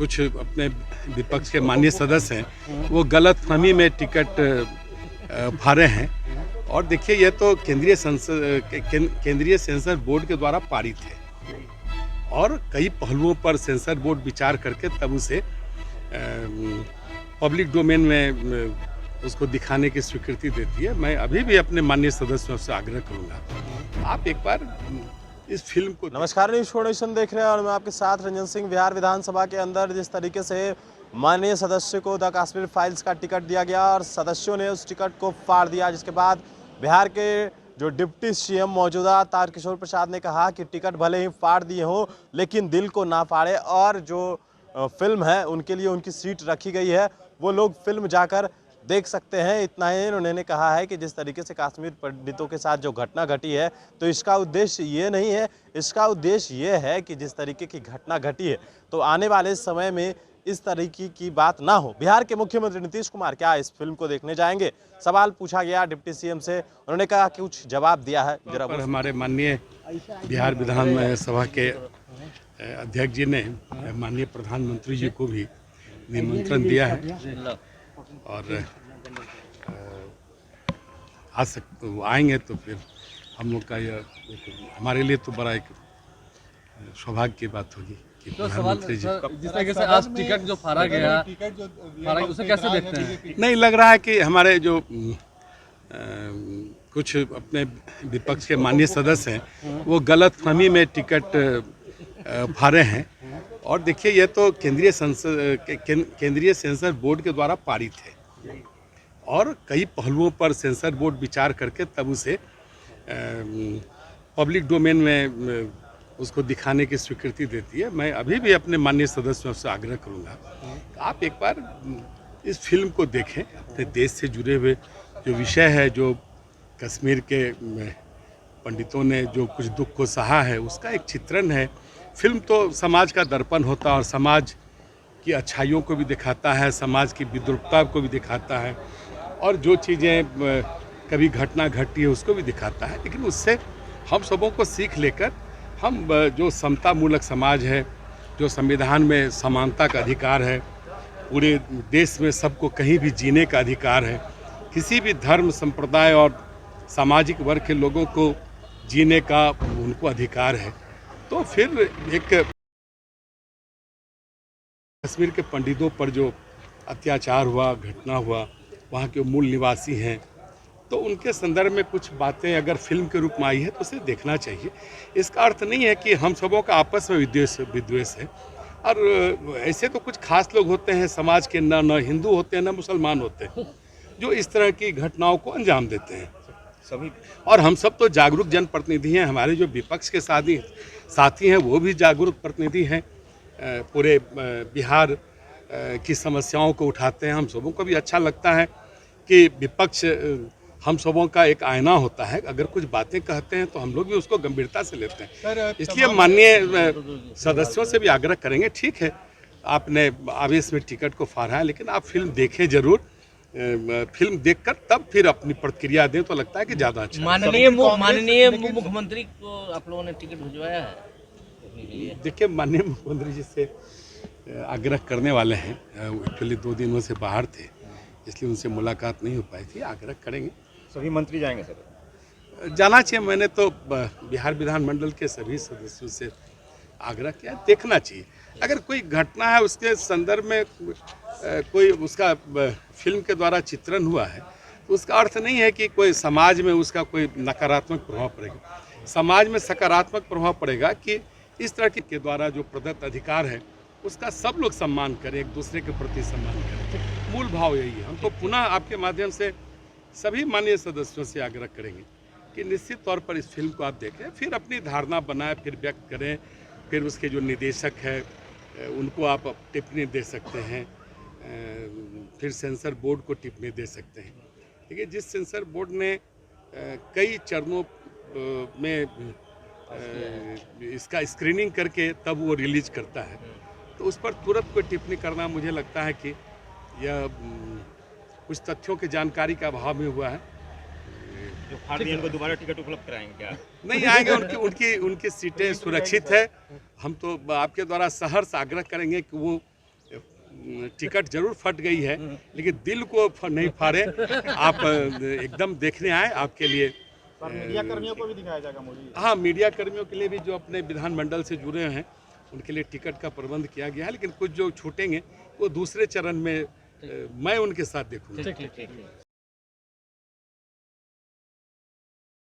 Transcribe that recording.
कुछ अपने विपक्ष के माननीय सदस्य हैं वो गलतफहमी में टिकट फाड़े हैं। और देखिए, यह तो केंद्रीय सेंसर बोर्ड के द्वारा पारित है और कई पहलुओं पर सेंसर बोर्ड विचार करके तब उसे पब्लिक डोमेन में उसको दिखाने की स्वीकृति देती है। मैं अभी भी अपने माननीय सदस्यों से आग्रह करूंगा, आप एक बार इस फिल्म को। नमस्कार, न्यूज़ शो नेशन देख रहे हैं और मैं आपके साथ रंजन सिंह। बिहार विधानसभा के अंदर जिस तरीके से माननीय सदस्य को द कश्मीर फाइल्स का टिकट दिया गया और सदस्यों ने उस टिकट को फाड़ दिया, जिसके बाद बिहार के जो डिप्टी सीएम मौजूदा तारकिशोर प्रसाद ने कहा कि टिकट भले ही फाड़ दिए हो लेकिन दिल को ना फाड़े, और जो फिल्म है उनके लिए उनकी सीट रखी गई है, वो लोग फिल्म जाकर देख सकते हैं। इतना ही उन्होंने कहा है कि जिस तरीके से कश्मीर पंडितों के साथ जो घटना घटी है, तो इसका उद्देश्य ये नहीं है, इसका उद्देश्य ये है कि जिस तरीके की घटना घटी है तो आने वाले समय में इस तरीके की बात ना हो। बिहार के मुख्यमंत्री नीतीश कुमार क्या इस फिल्म को देखने जाएंगे, सवाल पूछा गया डिप्टी सीएम से। उन्होंने कहा कि कुछ जवाब दिया है। जरा हमारे माननीय बिहार विधानसभा के अध्यक्ष जी ने माननीय प्रधानमंत्री जी को भी निमंत्रण दिया है और आएंगे तो फिर हम लोग का यह हमारे लिए तो बड़ा एक सौभाग्य की बात होगी कि तो सवाल जिस तरीके से आज टिकट जो फाड़ा गया उसे कैसे देखते हैं? नहीं लग रहा है कि हमारे जो कुछ अपने विपक्ष के माननीय सदस्य हैं वो गलतफहमी में टिकट फाड़े हैं। और देखिए, यह तो केंद्रीय सेंसर बोर्ड के द्वारा पारित है और कई पहलुओं पर सेंसर बोर्ड विचार करके तब उसे पब्लिक डोमेन में उसको दिखाने की स्वीकृति देती है। मैं अभी भी अपने माननीय सदस्यों से आग्रह करूंगा, आप एक बार इस फिल्म को देखें। अपने देश से जुड़े हुए जो विषय है, जो कश्मीर के पंडितों ने जो कुछ दुख को सहा है, उसका एक चित्रण है। फिल्म तो समाज का दर्पण होता है और समाज की अच्छाइयों को भी दिखाता है, समाज की विद्रूपता को भी दिखाता है और जो चीज़ें कभी घटना घटी है उसको भी दिखाता है। लेकिन उससे हम सबों को सीख लेकर हम जो समता मूलक समाज है, जो संविधान में समानता का अधिकार है, पूरे देश में सबको कहीं भी जीने का अधिकार है, किसी भी धर्म संप्रदाय और सामाजिक वर्ग के लोगों को जीने का उनको अधिकार है, तो फिर एक कश्मीर के पंडितों पर जो अत्याचार हुआ, घटना हुआ, वहाँ के मूल निवासी हैं, तो उनके संदर्भ में कुछ बातें अगर फिल्म के रूप में आई है तो उसे देखना चाहिए। इसका अर्थ नहीं है कि हम सबों का आपस में विद्वेष है। और ऐसे तो कुछ खास लोग होते हैं समाज के, न हिंदू होते हैं न मुसलमान होते हैं, जो इस तरह की घटनाओं को अंजाम देते हैं सभी। और हम सब तो जागरूक जनप्रतिनिधि हैं, हमारे जो विपक्ष के साथी हैं वो भी जागरूक प्रतिनिधि हैं, पूरे बिहार की समस्याओं को उठाते हैं। हम सबों को भी अच्छा लगता है कि विपक्ष हम सबों का एक आईना होता है, अगर कुछ बातें कहते हैं तो हम लोग भी उसको गंभीरता से लेते हैं। इसलिए माननीय सदस्यों से भी आग्रह करेंगे, ठीक है आपने आवेश में टिकट को फाड़ा है, लेकिन आप फिल्म देखें जरूर। फिल्म देखकर तब फिर अपनी प्रतिक्रिया दें तो लगता है कि ज़्यादा अच्छा। माननीय मुख्यमंत्री को आप लोगों ने टिकट भिजवाया है? देखिए, माननीय मुख्यमंत्री जी से आग्रह करने वाले हैं, एक्चुअली 2 दिनों से बाहर थे इसलिए उनसे मुलाकात नहीं हो पाई थी। आग्रह करेंगे। सभी मंत्री जाएंगे सर? जाना चाहिए। मैंने तो बिहार विधानमंडल के सभी सदस्यों से आग्रह किया, देखना चाहिए। अगर कोई घटना है उसके संदर्भ में कोई उसका फिल्म के द्वारा चित्रण हुआ है तो उसका अर्थ नहीं है कि कोई समाज में उसका कोई नकारात्मक प्रभाव पड़ेगा। समाज में सकारात्मक प्रभाव पड़ेगा कि इस तरह के द्वारा जो प्रदत्त अधिकार है उसका सब लोग सम्मान करें, एक दूसरे के प्रति सम्मान करें। मूल भाव यही है। हम तो पुनः आपके माध्यम से सभी माननीय सदस्यों से आग्रह करेंगे कि निश्चित तौर पर इस फिल्म को आप देखें, फिर अपनी धारणा बनाएं, फिर व्यक्त करें, फिर उसके जो निर्देशक है उनको आप टिप्पणी दे सकते हैं, फिर सेंसर बोर्ड को टिप्पणी दे सकते हैं। देखिए, जिस सेंसर बोर्ड ने कई चरणों में इसका स्क्रीनिंग करके तब वो रिलीज करता है, तो उस पर तुरंत कोई टिप्पणी करना मुझे लगता है कि यह कुछ तथ्यों की जानकारी का अभाव में हुआ है। जो फाड़ दिए उनको दोबारा टिकट उपलब्ध कराएंगे क्या? नहीं आएंगे, उनकी सीटें सुरक्षित है। हम तो आपके द्वारा सहर्ष आग्रह करेंगे कि वो टिकट जरूर फट गई है, लेकिन दिल को नहीं फाड़े। आप एकदम देखने आए, आपके लिए मीडिया कर्मियों को भी दिखाया जाएगा मोदी। हाँ, मीडिया कर्मियों के लिए भी जो अपने विधानमंडल से जुड़े हैं उनके लिए टिकट का प्रबंध किया गया है, लेकिन कुछ जो छूटेंगे वो दूसरे चरण में मैं उनके साथ देखूंगा।